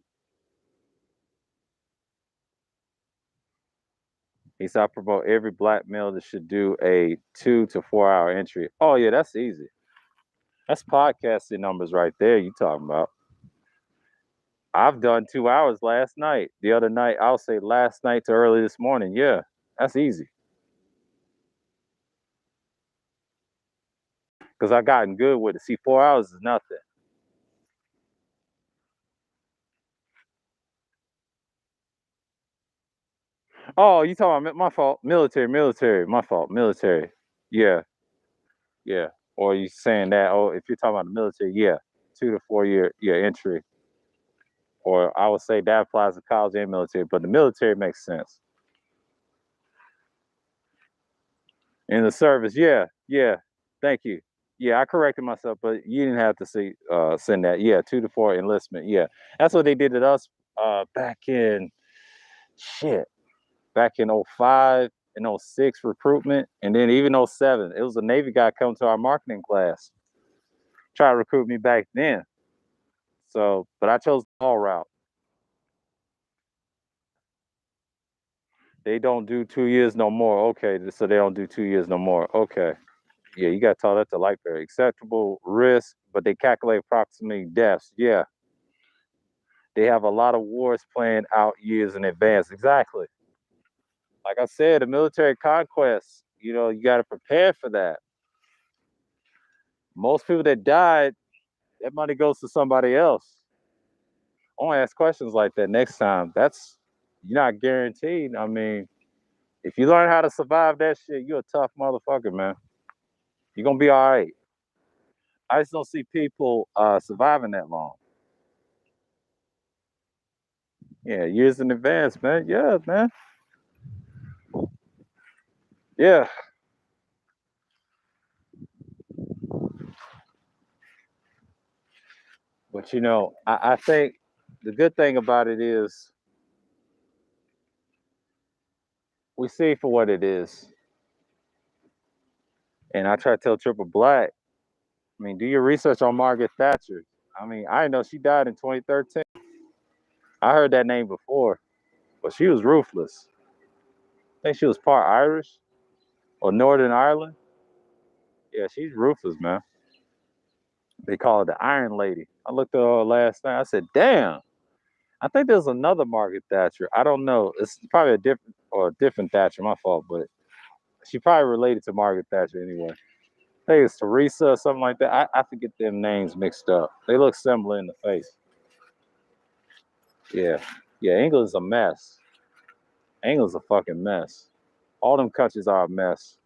He said, I promote every black male that should do a 2 to 4 hour entry. Oh yeah, that's easy. That's podcasting numbers right there. You talking about? I've done 2 hours last night. The other night, I'll say last night to early this morning. Yeah, that's easy. Because I've gotten good with it. See, 4 hours is nothing. Oh, you talking about my fault? Military. My fault. Military. Yeah, yeah. Or you saying that? Oh, if you're talking about the military, yeah, 2 to 4 year entry. Or I would say that applies to college and military, but the military makes sense. In the service, yeah, yeah. Thank you. Yeah, I corrected myself, but you didn't have to send that. Yeah, 2 to 4 enlistment. Yeah, that's what they did at us back in shit. Back in 05 and 06 recruitment, and then even 07. It was a Navy guy come to our marketing class, try to recruit me back then. So, but I chose the all route. They don't do 2 years no more. Okay, so they don't do 2 years no more. Okay. Yeah, you got to tell that to Lightbearer. Acceptable risk, but they calculate approximately deaths. Yeah. They have a lot of wars planned out years in advance. Exactly. Like I said, the military conquest, You know, you got to prepare for that. Most people that died, that money goes to somebody else. I won't ask questions like that next time. That's you're not guaranteed. I mean, if you learn how to survive that shit, you're a tough motherfucker, man. You're gonna be all right. I just don't see people surviving that long. Yeah, years in advance, man. Yeah, man. Yeah. But you know, I think the good thing about it is we see it for what it is. And I try to tell Triple Black, I mean, do your research on Margaret Thatcher. I mean, I know she died in 2013. I heard that name before, but she was ruthless. I think she was part Irish or Northern Ireland. Yeah, she's ruthless, man. They call her the Iron Lady. I looked at her last night. I said, damn. I think there's another Margaret Thatcher. I don't know. It's probably a different Thatcher. My fault, but she probably related to Margaret Thatcher anyway. I think it's Teresa or something like that. I forget them names mixed up. They look similar in the face. Yeah, yeah. England's a mess. England's a fucking mess. All them countries are a mess.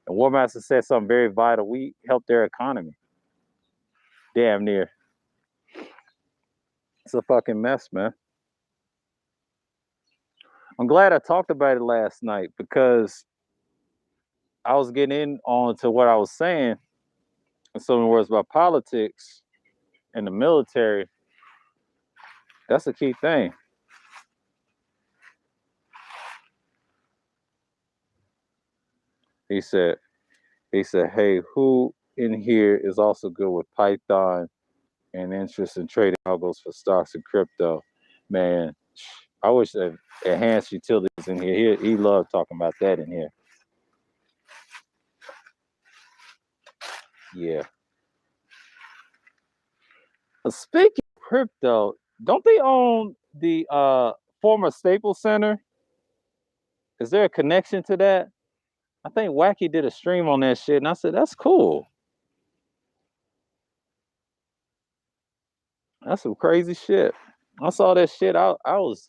And War Master said something very vital. We help their economy. Damn near. It's a fucking mess, man. I'm glad I talked about it last night because I was getting in on to what I was saying in so many words about politics and the military. That's a key thing. He said, hey, who in here is also good with Python and interest in trading algos for stocks and crypto? Man, I wish that enhanced utilities in here. He loved talking about that in here. Yeah. Speaking of crypto, don't they own the former Staples Center? Is there a connection to that? I think Wacky did a stream on that shit, and I said that's cool. That's some crazy shit. I saw that shit. I was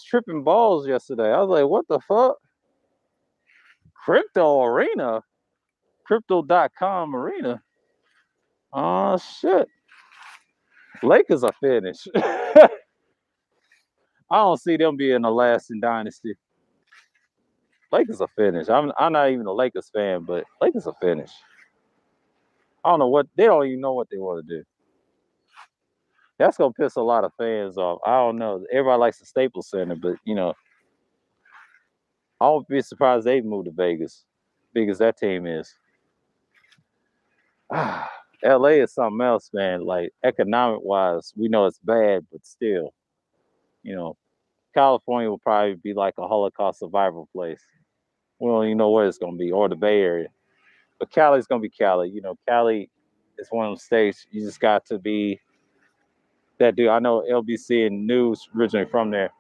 tripping balls yesterday. I was like, what the fuck? Crypto Arena, Crypto.com Arena. Oh shit. Lakers are finished. I don't see them being a lasting dynasty. Lakers are finished. I'm not even a Lakers fan, but Lakers are finished. I don't know what they don't even know what they want to do. That's gonna piss a lot of fans off. I don't know. Everybody likes the Staples Center, but you know, I won't be surprised they move to Vegas, big as that team is. LA is something else, man. Like economic wise, we know it's bad, but still, you know, California will probably be like a Holocaust survival place. We don't even know where it's gonna be, or the Bay Area. But Cali's gonna be Cali. You know, Cali is one of those states you just got to be that dude. I know LBC and News originally from there.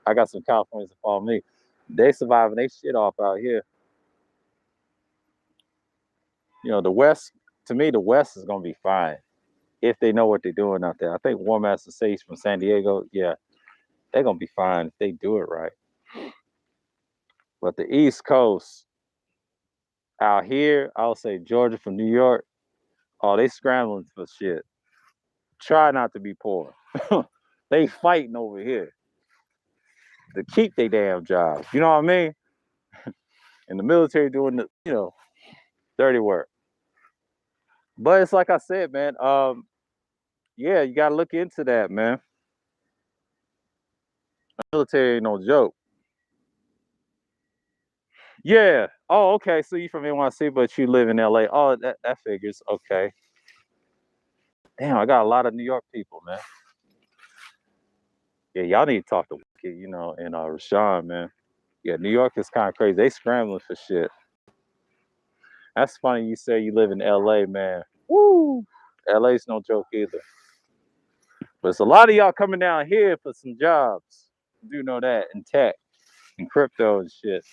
I got some Californians that follow me. They surviving they shit off out here. You know, the West, to me, the West is gonna be fine if they know what they're doing out there. I think War Master Sage from San Diego, yeah, they're gonna be fine if they do it right. But the East Coast out here, I'll say Georgia from New York, oh, they scrambling for shit. Try not to be poor. They fighting over here to keep their damn jobs. You know what I mean? And the military doing the, dirty work. But it's like I said, man. Yeah, you gotta look into that, man. Military ain't no joke. Yeah. Oh, okay. So you from NYC, but you live in LA. Oh, that figures. Okay. Damn, I got a lot of New York people, man. Yeah, y'all need to talk to Wiki, and Rashawn, man. Yeah, New York is kind of crazy. They scrambling for shit. That's funny you say you live in LA, man. Woo! LA's no joke either. But it's a lot of y'all coming down here for some jobs. I do know that in tech. and crypto and shit.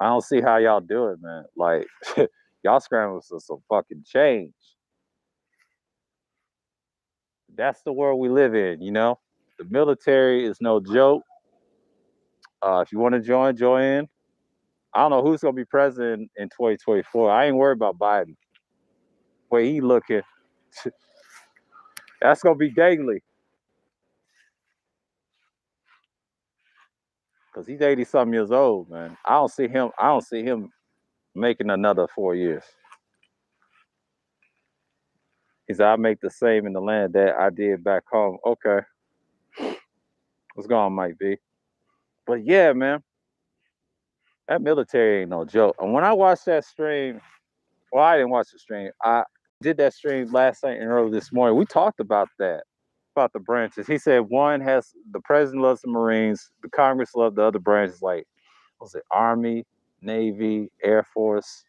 I don't see how y'all do it, man. Like, y'all scramble for some fucking change. That's the world we live in, you know? The military is no joke. If you want to join, join in. I don't know who's going to be president in 2024. I ain't worried about Biden. The way he looking, that's going to be daily. Because he's 80-something years old, man. I don't see him making another 4 years. He said, I make the same in the land that I did back home. Okay. What's going on, Mike B? But yeah, man, that military ain't no joke. And when I watched that stream, well, I didn't watch the stream. I did that stream last night and early this morning. We talked about that, about the branches. He said the president loves the Marines, the Congress loves the other branches, like, what was it, Army, Navy, Air Force.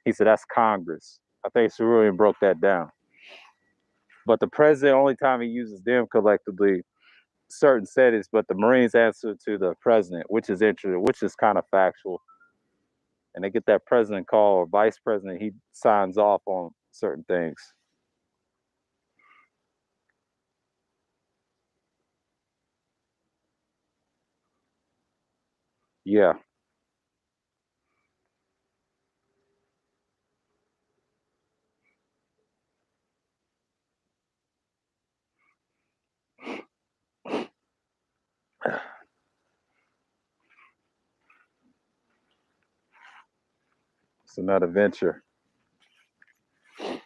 He said that's Congress. I think Cerulean broke that down. But the president, only time he uses them collectively, certain settings, but the Marines answer to the president, which is interesting, which is kind of factual. And they get that president call or vice president, he signs off on certain things. Yeah. It's another venture. Yeah,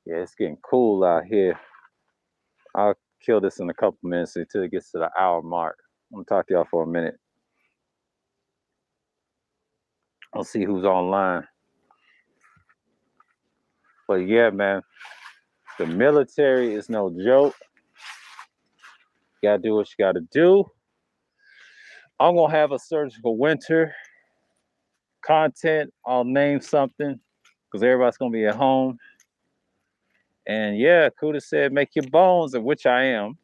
it's getting cool out here. I'll kill this in a couple minutes until it gets to the hour mark. I'm gonna talk to y'all for a minute. I'll see who's online. But yeah, man, the military is no joke. You gotta do what you gotta do. I'm gonna have a surgical winter content. I'll name something because everybody's gonna be at home. And yeah, Kuda said, make your bones, of which I am.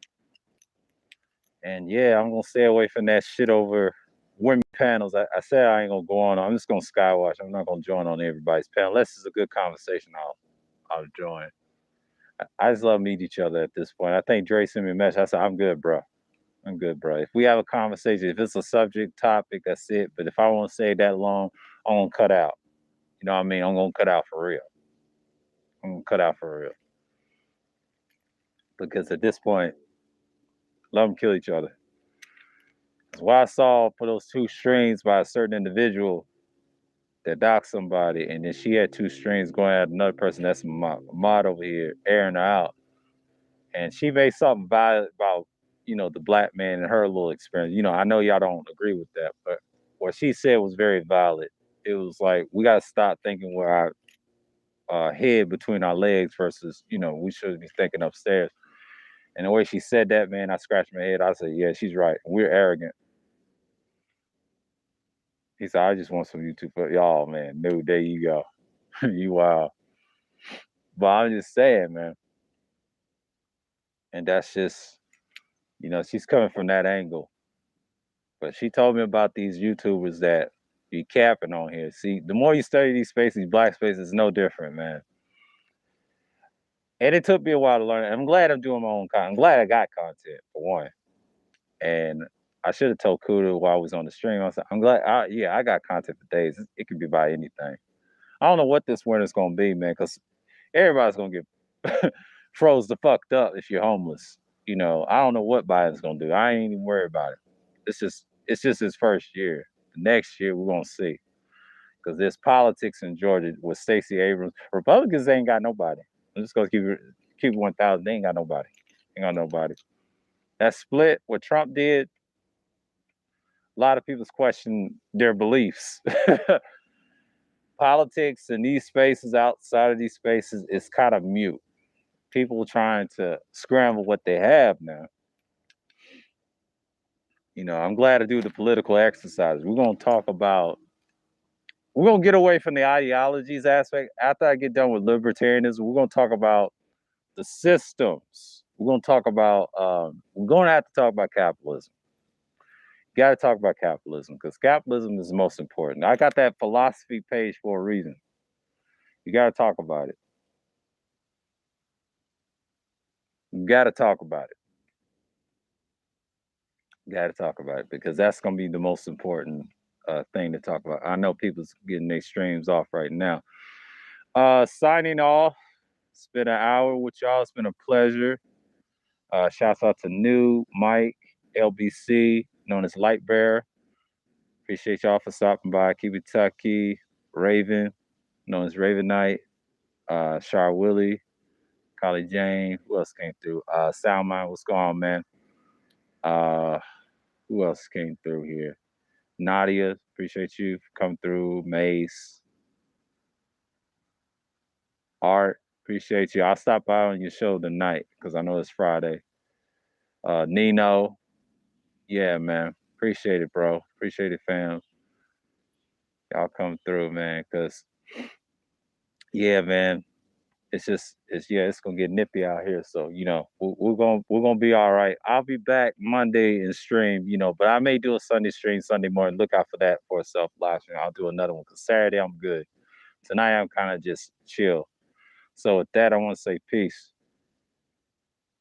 And yeah, I'm gonna stay away from that shit over women panels. I said I ain't gonna go on. I'm just gonna skywatch. I'm not gonna join on everybody's panel. Unless it's a good conversation, I'll join. I just love meet each other at this point. I think Dre sent me a message. I said, I'm good, bro. I'm good, bro. If we have a conversation, if it's a subject topic, that's it. But if I want to say that long, I'm gonna cut out. You know what I mean? I'm gonna cut out for real. I'm gonna cut out for real. Because at this point, let them kill each other. That's why I saw for those 2 strings by a certain individual that doxed somebody, and then she had 2 strings going at another person. That's my mod over here, airing her out. And she made something about the black man and her little experience. I know y'all don't agree with that, but what she said was very valid. It was like, we got to stop thinking with our head between our legs versus, we should be thinking upstairs. And the way she said that, man, I scratched my head. I said, yeah, she's right. We're arrogant. He said, I just want some YouTube. But y'all, man, no, there you go. You wild. But I'm just saying, man. And that's just, she's coming from that angle. But she told me about these YouTubers that be capping on here. See, the more you study these spaces, these black spaces, it's no different, man. And it took me a while to learn. I'm glad I'm doing my own content. I'm glad I got content, for one. And I should have told Kuda while I was on the stream. I said, I'm glad, I got content for days. It could be about anything. I don't know what this winter's going to be, man, because everybody's going to get froze the fucked up if you're homeless. I don't know what Biden's going to do. I ain't even worried about it. It's just his first year. Next year, we're going to see. Because there's politics in Georgia with Stacey Abrams. Republicans ain't got nobody. I'm just going to keep 1,000. They ain't got nobody. That split, what Trump did, a lot of people's question their beliefs. Politics in these spaces, outside of these spaces, is kind of mute. People trying to scramble what they have now. I'm glad to do the political exercise. We're going to get away from the ideologies aspect. After I get done with libertarianism, we're going to talk about the systems we're gonna talk about. We're gonna have to talk about capitalism. Got to talk about capitalism because capitalism is the most important. I got that philosophy page for a reason. You got to talk about it. You got to talk about it. You got to talk about it because that's going to be the most important thing to talk about. I know people's getting their streams off right now. Signing off. It's been an hour with y'all. It's been a pleasure. Shouts out to New, Mike, LBC, known as Light Bearer. Appreciate y'all for stopping by. Keep it Tucky, Raven, known as Raven Knight, Char Willie, Collie Jane. Who else came through? Soundmind, what's going on, man? Who else came through here? Nadia, appreciate you for coming through. Mace, Art, appreciate you. I'll stop by on your show tonight because I know it's Friday. Nino, yeah, man. Appreciate it, bro. Appreciate it, fam. Y'all come through, man, because yeah, man. It's gonna get nippy out here. So we're gonna be all right. I'll be back Monday and stream, but I may do a Sunday stream Sunday morning. Look out for that for a self live stream. I'll do another one because Saturday I'm good. Tonight I'm kind of just chill. So with that, I want to say peace.